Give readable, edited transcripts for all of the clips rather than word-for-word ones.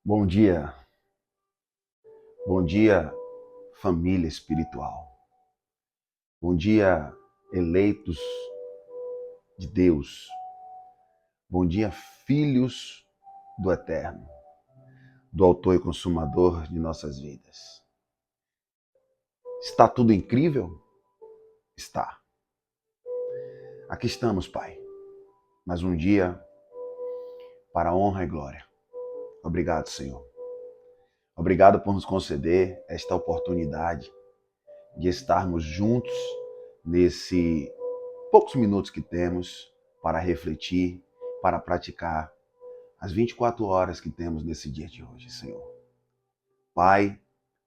Bom dia família espiritual, bom dia eleitos de Deus, bom dia filhos do Eterno, do Autor e Consumador de nossas vidas. Está tudo incrível? Está. Aqui estamos, Pai, mais um dia para a honra e glória. Obrigado, Senhor. Obrigado por nos conceder esta oportunidade de estarmos juntos nesse poucos minutos que temos para refletir, para praticar as 24 horas que temos nesse dia de hoje, Senhor. Pai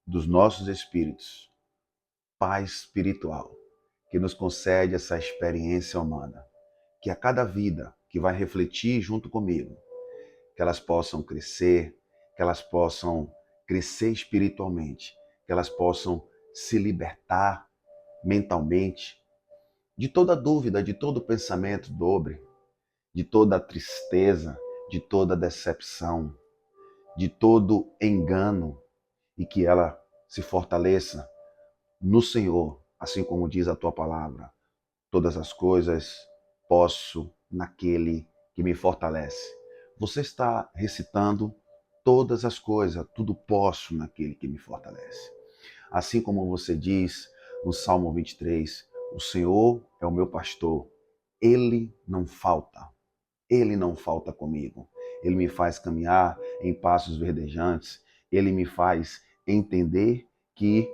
dos nossos espíritos, Pai espiritual, que nos concede essa experiência humana, que a cada vida que vai refletir junto comigo, que elas possam crescer, que elas possam crescer espiritualmente, que elas possam se libertar mentalmente de toda dúvida, de todo pensamento dobre, de toda tristeza, de toda decepção, de todo engano, e que ela se fortaleça no Senhor, assim como diz a tua palavra. Todas as coisas posso naquele que me fortalece. Você está recitando todas as coisas, tudo posso naquele que me fortalece. Assim como você diz no Salmo 23, o Senhor é o meu pastor, ele não falta comigo. Ele me faz caminhar em passos verdejantes, ele me faz entender que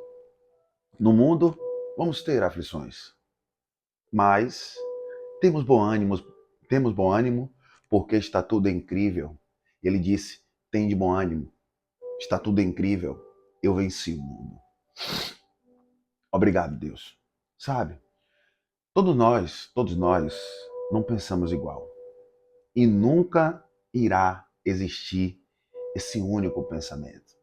no mundo vamos ter aflições, mas temos bom ânimo porque está tudo incrível. Ele disse: tem de bom ânimo, está tudo incrível, eu venci o mundo. Obrigado, Deus. Sabe, todos nós não pensamos igual. E nunca irá existir esse único pensamento.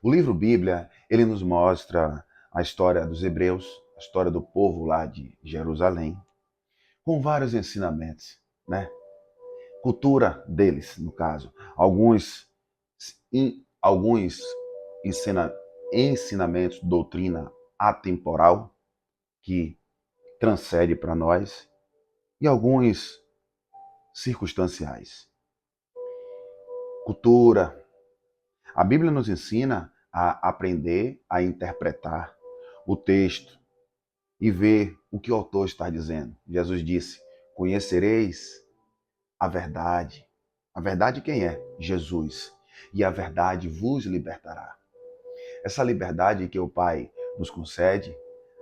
O livro Bíblia, ele nos mostra a história dos hebreus, a história do povo lá de Jerusalém, com vários ensinamentos, né? Cultura deles, no caso. Alguns ensina, ensinamentos, doutrina atemporal, que transcende para nós, e alguns circunstanciais. Cultura. A Bíblia nos ensina a aprender a interpretar o texto e ver o que o autor está dizendo. Jesus disse: conhecereis a verdade. A verdade quem é? Jesus. E a verdade vos libertará. Essa liberdade que o Pai nos concede,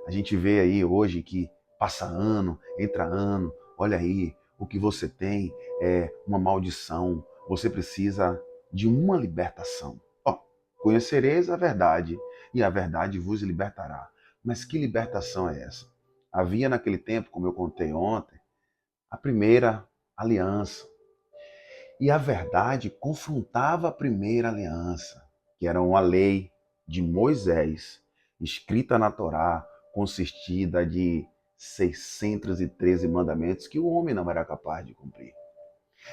a gente vê aí hoje que passa ano, entra ano, olha aí, o que você tem é uma maldição, você precisa de uma libertação. Ó, conhecereis a verdade e a verdade vos libertará. Mas que libertação é essa? Havia naquele tempo, como eu contei ontem, a primeira aliança. E a verdade confrontava a primeira aliança, que era uma lei de Moisés, escrita na Torá, consistida de 613 mandamentos que o homem não era capaz de cumprir.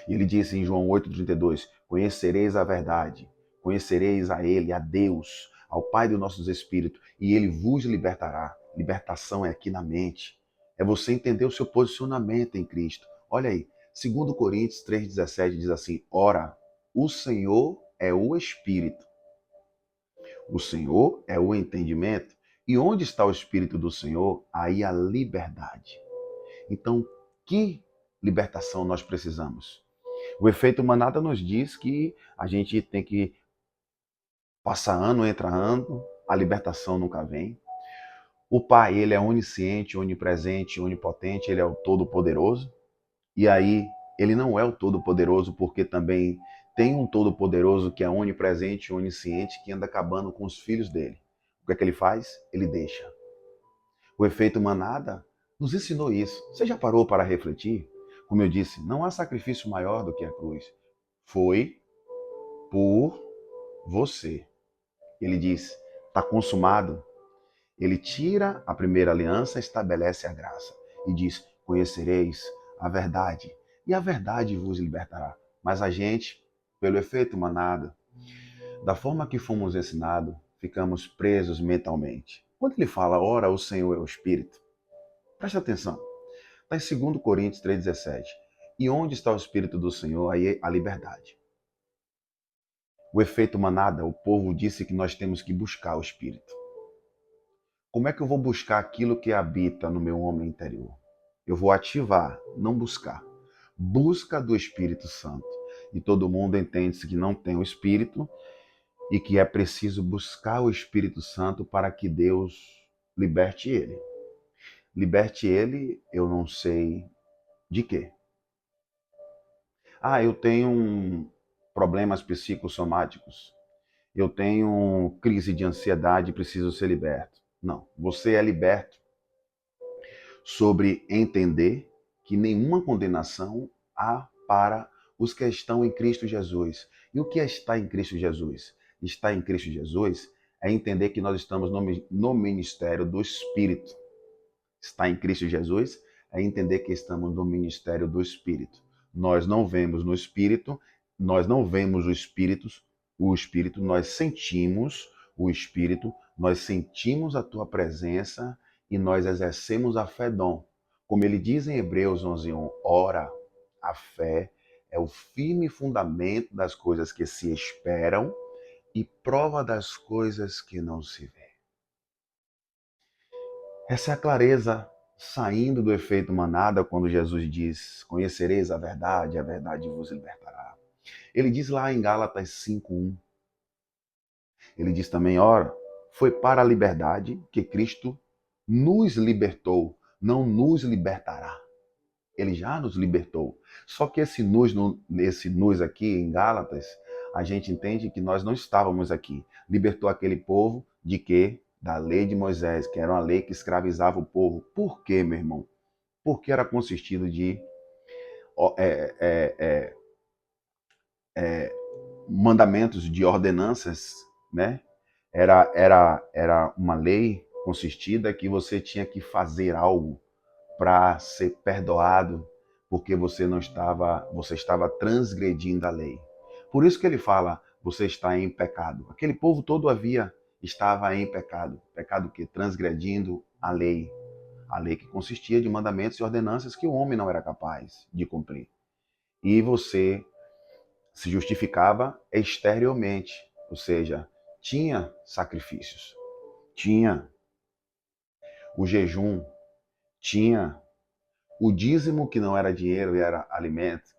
E ele disse em João 8,32, conhecereis a verdade, conhecereis a ele, a Deus, ao Pai dos nossos espíritos, e ele vos libertará. Libertação é aqui na mente. É você entender o seu posicionamento em Cristo. Olha aí, 2 Coríntios 3,17 diz assim, ora, o Senhor é o Espírito. O Senhor é o entendimento. E onde está o Espírito do Senhor? Aí a liberdade. Então, que libertação nós precisamos? O efeito manada nos diz que a gente tem que passar ano, entra ano, a libertação nunca vem. O Pai, ele é onisciente, onipresente, onipotente, ele é o Todo-Poderoso. E aí, ele não é o Todo-Poderoso porque também tem um Todo-Poderoso que é onipresente, onisciente, que anda acabando com os filhos dele. O que é que ele faz? Ele deixa. O efeito manada nos ensinou isso. Você já parou para refletir? Como eu disse, não há sacrifício maior do que a cruz. Foi por você. Ele diz, está consumado. Ele tira a primeira aliança, estabelece a graça e diz, conhecereis a verdade e a verdade vos libertará. Mas a gente pelo efeito manada, da forma que fomos ensinados, ficamos presos mentalmente. Quando ele fala, ora, o Senhor é o Espírito, presta atenção. Está em 2 Coríntios 3,17. E onde está o Espírito do Senhor, aí é a liberdade. O efeito manada, o povo disse que nós temos que buscar o Espírito. Como é que eu vou buscar aquilo que habita no meu homem interior? Eu vou ativar, não buscar. Busca do Espírito Santo. E todo mundo entende-se que não tem o Espírito e que é preciso buscar o Espírito Santo para que Deus liberte ele. Liberte ele, eu não sei de quê. Eu tenho problemas psicossomáticos. Eu tenho crise de ansiedade e preciso ser liberto. Não, você é liberto sobre entender que nenhuma condenação há para os que estão em Cristo Jesus. E o que é estar em Cristo Jesus? Estar em Cristo Jesus é entender que nós estamos no ministério do Espírito. Estar em Cristo Jesus é entender que estamos no ministério do Espírito. Nós não vemos no Espírito, nós não vemos o Espírito, nós sentimos o Espírito, nós sentimos a tua presença e nós exercemos a fé dom. Como ele diz em Hebreus 11:1, ora, a fé é o firme fundamento das coisas que se esperam e prova das coisas que não se vê. Essa é a clareza saindo do efeito manada quando Jesus diz, conhecereis a verdade vos libertará. Ele diz lá em Gálatas 5:1, ele diz também, ora, foi para a liberdade que Cristo nos libertou, não nos libertará. Ele já nos libertou. Só que esse nos aqui em Gálatas, a gente entende que nós não estávamos aqui. Libertou aquele povo de quê? Da lei de Moisés, que era uma lei que escravizava o povo. Por quê, meu irmão? Porque era consistido de mandamentos, de ordenanças, né? Era uma lei consistida que você tinha que fazer algo para ser perdoado, porque você estava transgredindo a lei. Por isso que ele fala, você está em pecado. Aquele povo todo estava em pecado. Pecado que transgredindo a lei que consistia de mandamentos e ordenanças que o homem não era capaz de cumprir. E você se justificava exteriormente, ou seja, tinha sacrifícios, tinha o jejum, tinha o dízimo que não era dinheiro e era alimento.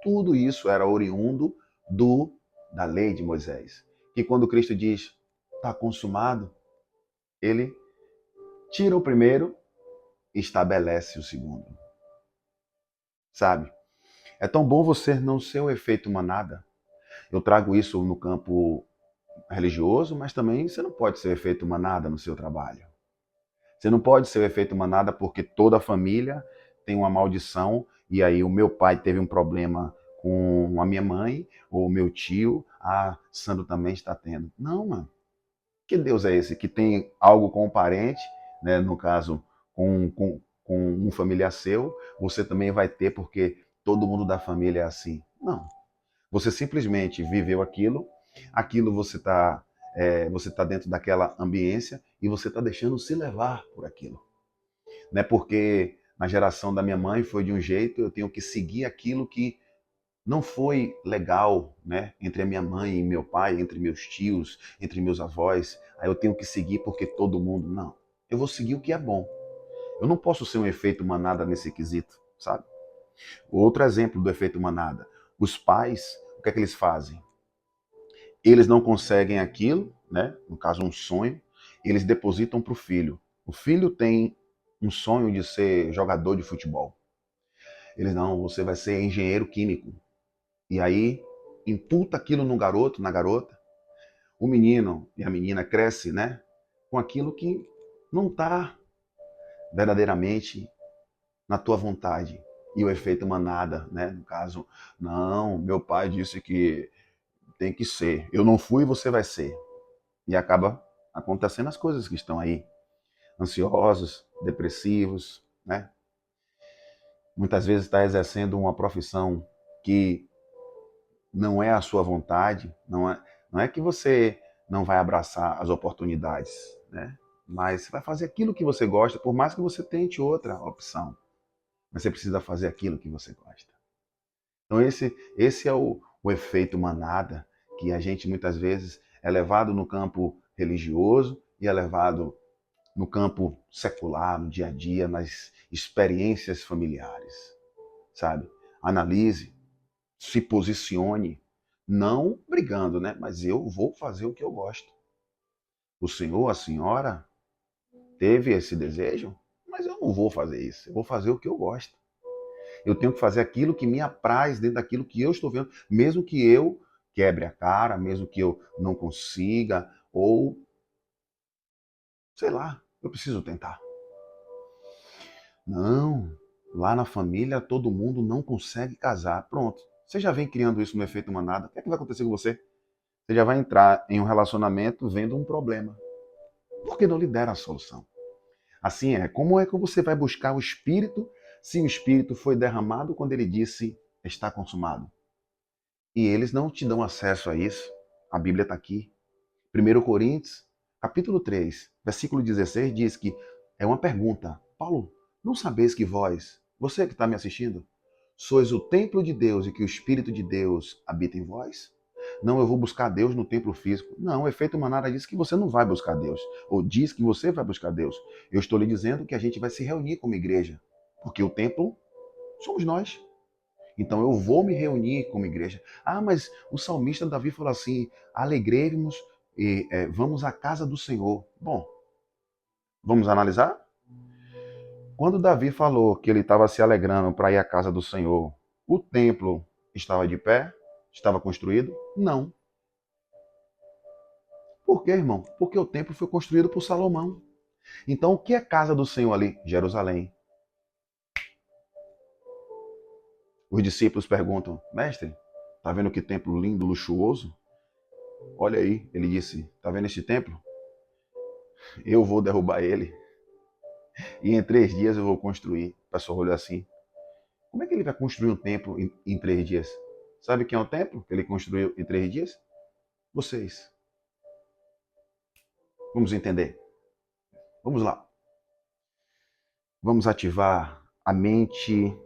Tudo isso era oriundo da lei de Moisés. Que quando Cristo diz, está consumado, ele tira o primeiro e estabelece o segundo. Sabe? É tão bom você não ser o efeito manada. Eu trago isso no campo religioso, mas também você não pode ser o efeito manada no seu trabalho. Você não pode ser o efeito manada porque toda a família tem uma maldição e aí o meu pai teve um problema com a minha mãe, ou o meu tio, Sandro também está tendo. Não, mano. Que Deus é esse que tem algo com um parente, né, no caso, com um familiar seu, você também vai ter porque todo mundo da família é assim? Não. Você simplesmente viveu aquilo você tá dentro daquela ambiência e você está deixando se levar por aquilo. Não é porque na geração da minha mãe foi de um jeito, eu tenho que seguir aquilo que não foi legal, né? Entre a minha mãe e meu pai, entre meus tios, entre meus avós. Aí eu tenho que seguir porque todo mundo. Não. Eu vou seguir o que é bom. Eu não posso ser um efeito manada nesse quesito, sabe? Outro exemplo do efeito manada. Os pais, o que é que eles fazem? Eles não conseguem aquilo, né? No caso, um sonho, eles depositam para o filho. O filho tem um sonho de ser jogador de futebol. Eles não, você vai ser engenheiro químico. E aí imputa aquilo no garoto, na garota. O menino e a menina crescem, né? Com aquilo que não está verdadeiramente na tua vontade. E o efeito manada, né? No caso, não, meu pai disse que tem que ser. Eu não fui, você vai ser. E acaba acontecendo as coisas que estão aí. Ansiosos, depressivos, né? Muitas vezes está exercendo uma profissão que não é a sua vontade, não é que você não vai abraçar as oportunidades, né? Mas você vai fazer aquilo que você gosta, por mais que você tente outra opção. Mas você precisa fazer aquilo que você gosta. Então esse é o efeito manada, que a gente muitas vezes é levado no campo religioso e é levado no campo secular, no dia a dia, nas experiências familiares, sabe? Analise, se posicione, não brigando, né? Mas eu vou fazer o que eu gosto. O senhor, a senhora, teve esse desejo, mas eu não vou fazer isso. Eu vou fazer o que eu gosto. Eu tenho que fazer aquilo que me apraz dentro daquilo que eu estou vendo, mesmo que eu quebre a cara, mesmo que eu não consiga, ou sei lá, eu preciso tentar. Não, lá na família todo mundo não consegue casar. Pronto. Você já vem criando isso no efeito manada. O que é que vai acontecer com você? Você já vai entrar em um relacionamento vendo um problema. Por que não lhe deram a solução? Assim é, como é que você vai buscar o Espírito se o Espírito foi derramado quando ele disse está consumado? E eles não te dão acesso a isso. A Bíblia está aqui. 1 Coríntios, capítulo 3, versículo 16, diz que é uma pergunta. Paulo, não sabeis que vós, você que está me assistindo, sois o templo de Deus e que o Espírito de Deus habita em vós? Não, eu vou buscar Deus no templo físico. Não, o efeito manada diz que você não vai buscar Deus. Ou diz que você vai buscar Deus. Eu estou lhe dizendo que a gente vai se reunir como igreja. Porque o templo somos nós. Então eu vou me reunir como igreja. Ah, mas o salmista Davi falou assim: alegremos e vamos à casa do Senhor. Bom, vamos analisar? Quando Davi falou que ele estava se alegrando para ir à casa do Senhor, o templo estava de pé? Estava construído? Não. Por quê, irmão? Porque o templo foi construído por Salomão. Então o que é casa do Senhor ali? Jerusalém. Os discípulos perguntam: mestre, tá vendo que templo lindo, luxuoso? Olha aí, ele disse: tá vendo este templo? Eu vou derrubar ele e em 3 dias eu vou construir. O pessoal olhou assim: como é que ele vai construir um templo em 3 dias? Sabe quem é o templo que ele construiu em 3 dias? Vocês. Vamos entender. Vamos lá. Vamos ativar a mente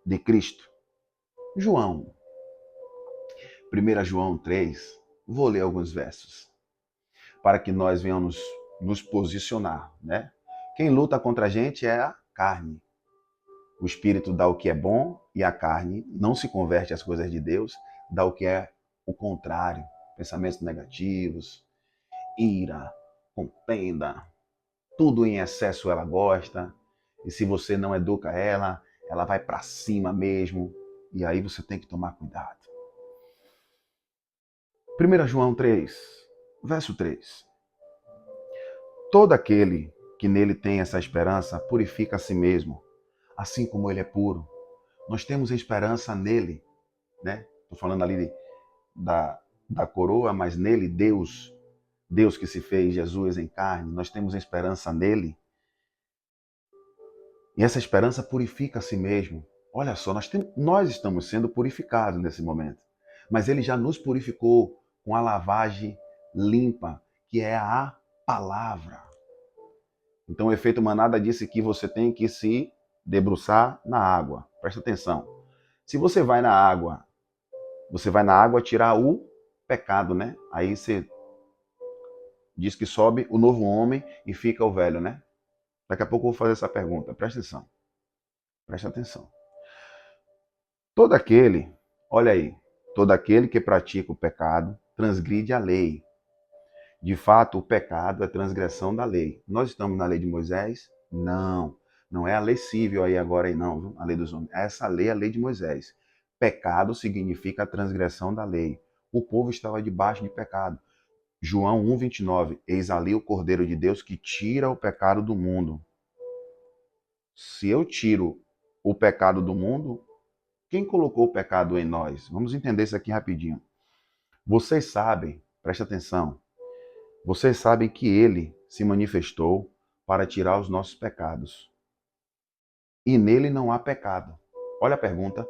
de Cristo. João, 1 João 3, vou ler alguns versos para que nós venhamos nos posicionar, né? Quem luta contra a gente é a carne. O Espírito dá o que é bom e a carne não se converte às coisas de Deus, dá o que é o contrário. Pensamentos negativos, ira, contenda, tudo em excesso ela gosta. E se você não educa ela, ela vai para cima mesmo. E aí você tem que tomar cuidado. 1 João 3, verso 3. Todo aquele que nele tem essa esperança purifica a si mesmo, assim como ele é puro. Nós temos esperança nele, né? Estou falando ali da coroa, mas nele Deus que se fez, Jesus em carne, nós temos esperança nele. E essa esperança purifica a si mesmo. Olha só, nós estamos sendo purificados nesse momento. Mas ele já nos purificou com a lavagem limpa, que é a palavra. Então o efeito manada disse que você tem que se debruçar na água. Presta atenção. Se você vai na água tirar o pecado, né? Aí você diz que sobe o novo homem e fica o velho, né? Daqui a pouco eu vou fazer essa pergunta. Presta atenção. Presta atenção. Todo aquele, olha aí, todo aquele que pratica o pecado transgride a lei. De fato, o pecado é transgressão da lei. Nós estamos na lei de Moisés? Não. Não é a lei civil aí agora, aí não, viu? A lei dos homens. Essa lei é a lei de Moisés. Pecado significa a transgressão da lei. O povo estava debaixo de pecado. João 1,29. Eis ali o Cordeiro de Deus que tira o pecado do mundo. Se eu tiro o pecado do mundo, quem colocou o pecado em nós? Vamos entender isso aqui rapidinho. Vocês sabem, presta atenção, vocês sabem que ele se manifestou para tirar os nossos pecados. E nele não há pecado. Olha a pergunta,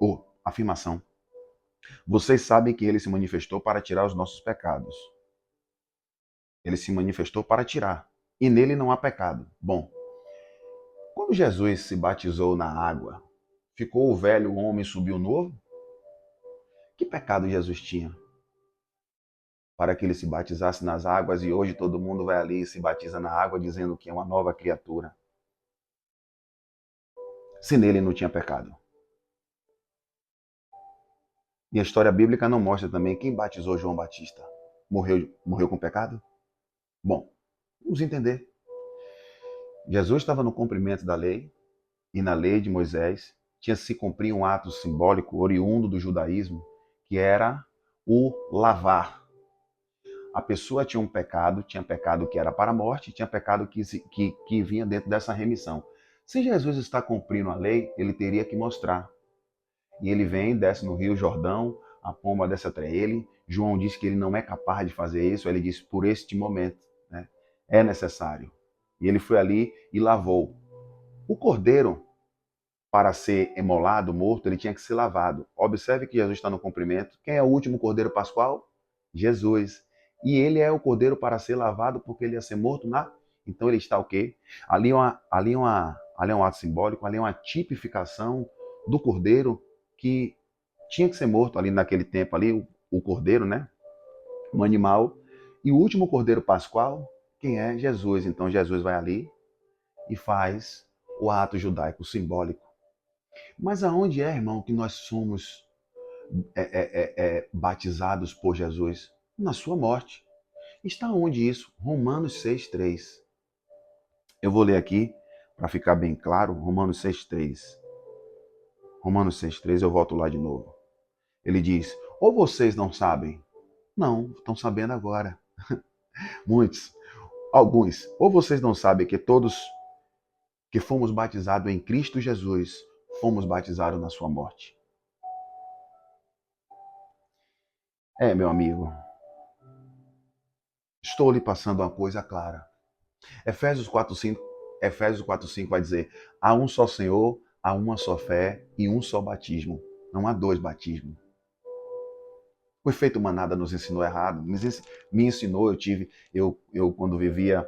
ou afirmação. Vocês sabem que ele se manifestou para tirar os nossos pecados. Ele se manifestou para tirar. E nele não há pecado. Bom, quando Jesus se batizou na água, ficou o velho homem e subiu o novo? Que pecado Jesus tinha para que ele se batizasse nas águas e hoje todo mundo vai ali e se batiza na água dizendo que é uma nova criatura? Se nele não tinha pecado. E a história bíblica não mostra também quem batizou João Batista. Morreu com pecado? Bom, vamos entender. Jesus estava no cumprimento da lei, e na lei de Moisés tinha se cumprir um ato simbólico oriundo do judaísmo, que era o lavar. A pessoa tinha pecado que era para a morte, tinha pecado que vinha dentro dessa remissão. Se Jesus está cumprindo a lei, ele teria que mostrar. E ele vem, desce no Rio Jordão, a pomba desce até ele. João diz que ele não é capaz de fazer isso, ele diz por este momento, né? É necessário. E ele foi ali e lavou. O cordeiro, para ser emolado, morto, ele tinha que ser lavado. Observe que Jesus está no cumprimento. Quem é o último cordeiro pascual? Jesus. E ele é o cordeiro para ser lavado porque ele ia ser morto na... Então ele está o quê? Ali é um ato simbólico, ali é uma tipificação do cordeiro que tinha que ser morto ali naquele tempo ali, o cordeiro, né? Um animal. E o último cordeiro pascual, quem é? Jesus. Então Jesus vai ali e faz o ato judaico simbólico. Mas aonde é, irmão, que nós somos batizados por Jesus? Na sua morte. Está onde isso? Romanos 6,3. Eu vou ler aqui para ficar bem claro. Romanos 6,3. Romanos 6,3, eu volto lá de novo. Ele diz, ou vocês não sabem? Não, estão sabendo agora. Muitos, alguns. Ou vocês não sabem que todos que fomos batizados em Cristo Jesus, fomos batizados na sua morte. Meu amigo, estou lhe passando uma coisa clara. Efésios 4,5 vai dizer, há um só Senhor, há uma só fé e um só batismo. Não há dois batismos. O efeito manada nos ensinou errado, me ensinou, eu quando vivia,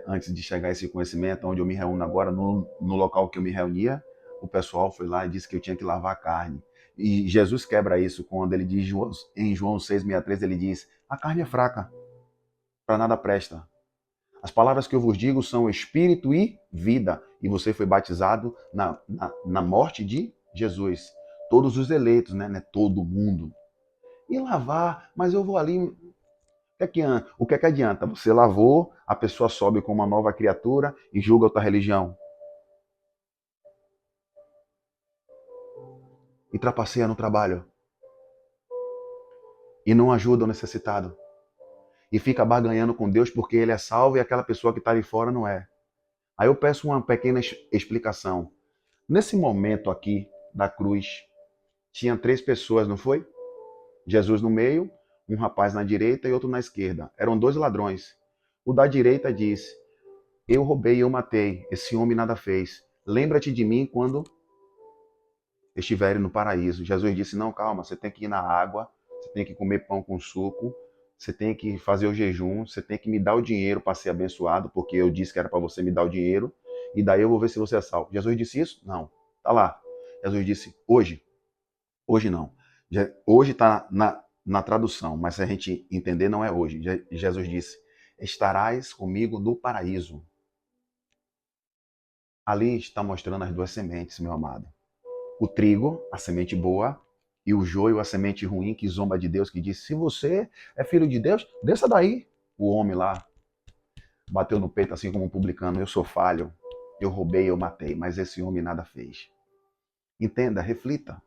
antes de chegar a esse conhecimento, onde eu me reúno agora, no local que eu me reunia, o pessoal foi lá e disse que eu tinha que lavar a carne. E Jesus quebra isso quando ele diz, em João 6,63, ele diz, a carne é fraca, para nada presta. As palavras que eu vos digo são espírito e vida. E você foi batizado na morte de Jesus. Todos os eleitos, né? Não é todo mundo. E lavar, mas eu vou ali. O que é que adianta? Você lavou, a pessoa sobe como uma nova criatura e julga outra religião. E trapaceia no trabalho. E não ajuda o necessitado. E fica barganhando com Deus porque ele é salvo e aquela pessoa que está ali fora não é. Aí eu peço uma pequena explicação. Nesse momento aqui da cruz, tinha 3 pessoas, não foi? Jesus no meio, um rapaz na direita e outro na esquerda. Eram 2 ladrões. O da direita disse, eu roubei e eu matei, esse homem nada fez. Lembra-te de mim quando estiverem no paraíso. Jesus disse, não, calma, você tem que ir na água, você tem que comer pão com suco, você tem que fazer o jejum, você tem que me dar o dinheiro para ser abençoado, porque eu disse que era para você me dar o dinheiro, e daí eu vou ver se você é salvo. Jesus disse isso? Não. Tá lá. Jesus disse, hoje não. Hoje está na tradução, mas se a gente entender, não é hoje. Jesus disse, estarás comigo no paraíso. Ali está mostrando as 2 sementes, meu amado. O trigo, a semente boa, e o joio, a semente ruim, que zomba de Deus, que diz, se você é filho de Deus, desça daí. O homem lá bateu no peito assim como um publicano, eu sou falho, eu roubei, eu matei, mas esse homem nada fez. Entenda, reflita.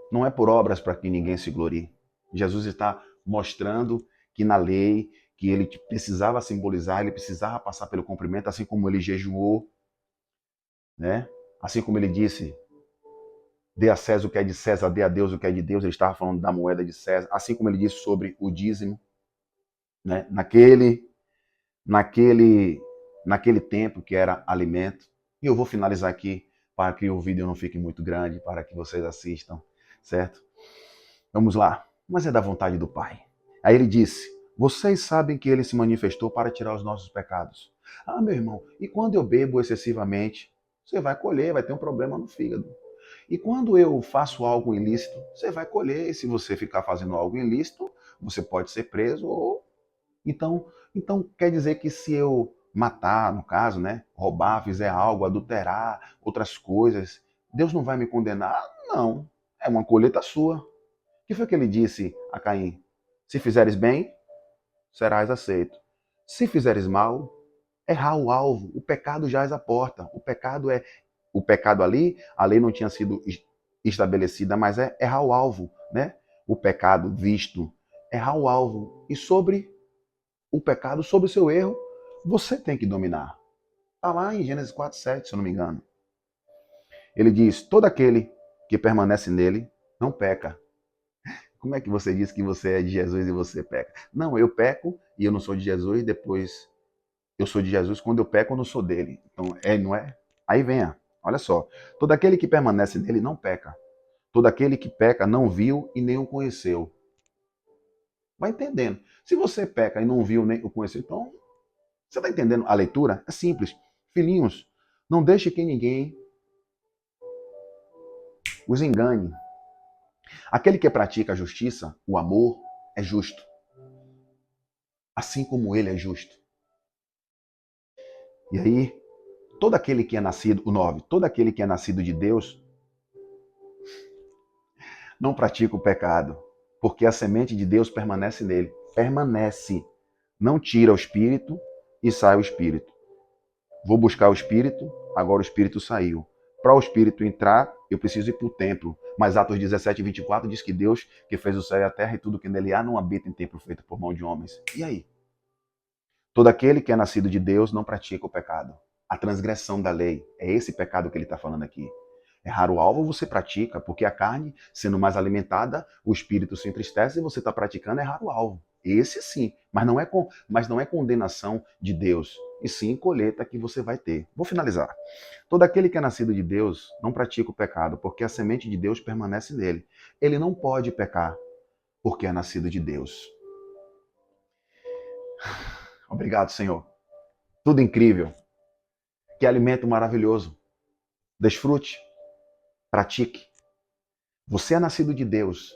Não é por obras para que ninguém se glorie. Jesus está mostrando que na lei, que ele precisava simbolizar, ele precisava passar pelo cumprimento, assim como ele jejuou, né? Assim como ele disse, dê a César o que é de César, dê a Deus o que é de Deus. Ele estava falando da moeda de César, assim como ele disse sobre o dízimo, né? Naquele tempo que era alimento. E eu vou finalizar aqui para que o vídeo não fique muito grande, para que vocês assistam, certo? Vamos lá. Mas é da vontade do Pai. Aí ele disse: vocês sabem que ele se manifestou para tirar os nossos pecados. Ah, meu irmão, e quando eu bebo excessivamente, você vai colher, vai ter um problema no fígado. E quando eu faço algo ilícito, você vai colher. E se você ficar fazendo algo ilícito, você pode ser preso ou então quer dizer que se eu matar, no caso, né, roubar, fizer algo, adulterar, outras coisas, Deus não vai me condenar? Não. É uma colheita sua. O que foi que ele disse a Caim? Se fizeres bem, serás aceito. Se fizeres mal, errar o alvo. O pecado jaz à porta. O pecado ali, a lei não tinha sido estabelecida, mas é errar o alvo, né? O pecado visto, errar o alvo. E sobre o pecado, sobre o seu erro, você tem que dominar. Está lá em Gênesis 4:7, se eu não me engano. Ele diz: todo aquele que permanece nele não peca. Como é que você diz que você é de Jesus e você peca? Não, eu peco e eu não sou de Jesus, depois eu sou de Jesus, quando eu peco eu não sou dele. Então, não é? Aí venha, olha só. Todo aquele que permanece nele não peca. Todo aquele que peca não viu e nem o conheceu. Vai entendendo. Se você peca e não viu nem o conheceu, então você está entendendo a leitura? É simples. Filhinhos, não deixe que ninguém os engane. Aquele que pratica a justiça, o amor, é justo. Assim como ele é justo. E aí, todo aquele que é nascido, o 9, todo aquele que é nascido de Deus não pratica o pecado, porque a semente de Deus permanece nele. Permanece. Não tira o espírito e sai o espírito. Vou buscar o espírito, agora o espírito saiu. Para o espírito entrar, eu preciso ir para o templo. Mas Atos 17:24 diz que Deus, que fez o céu e a terra e tudo que nele há, não habita em templo feito por mão de homens. E aí? Todo aquele que é nascido de Deus não pratica o pecado. A transgressão da lei. É esse pecado que ele está falando aqui. Errar o alvo você pratica, porque a carne, sendo mais alimentada, o espírito se entristece e você está praticando errar o alvo. Esse sim, mas não é condenação de Deus, e sim colheita que você vai ter. Vou finalizar. Todo aquele que é nascido de Deus não pratica o pecado, porque a semente de Deus permanece nele. Ele não pode pecar, porque é nascido de Deus. Obrigado, Senhor. Tudo incrível. Que alimento maravilhoso. Desfrute. Pratique. Você é nascido de Deus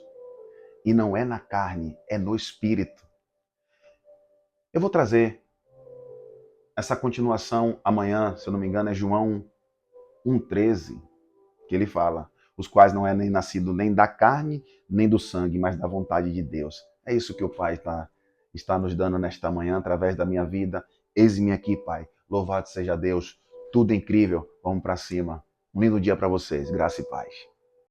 e não é na carne, é no espírito. Eu vou trazer essa continuação amanhã, se eu não me engano, é João 1,13, que ele fala: os quais não é nem nascido nem da carne, nem do sangue, mas da vontade de Deus. É isso que o Pai está nos dando nesta manhã, através da minha vida. Eis-me aqui, Pai. Louvado seja Deus. Tudo incrível. Vamos para cima. Um lindo dia para vocês. Graça e paz.